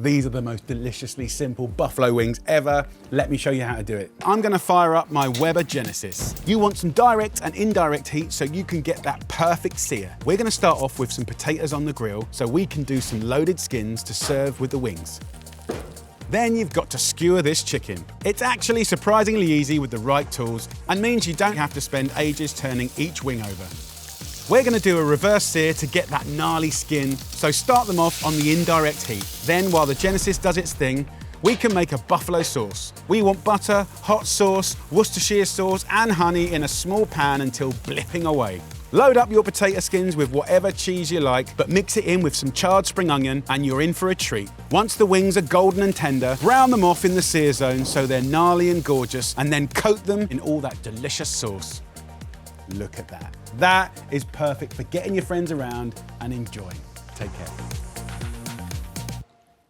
These are the most deliciously simple buffalo wings ever. Let me show you how to do it. I'm gonna fire up my Weber Genesis. You want some direct and indirect heat so you can get that perfect sear. We're gonna start off with some potatoes on the grill so we can do some loaded skins to serve with the wings. Then you've got to skewer this chicken. It's actually surprisingly easy with the right tools and means you don't have to spend ages turning each wing over. We're gonna do a reverse sear to get that gnarly skin, so start them off on the indirect heat. Then while the Genesis does its thing, we can make a buffalo sauce. We want butter, hot sauce, Worcestershire sauce and honey in a small pan until blipping away. Load up your potato skins with whatever cheese you like, but mix it in with some charred spring onion and you're in for a treat. Once the wings are golden and tender, brown them off in the sear zone so they're gnarly and gorgeous, and then coat them in all that delicious sauce. Look at that. That is perfect for getting your friends around and enjoying. Take care.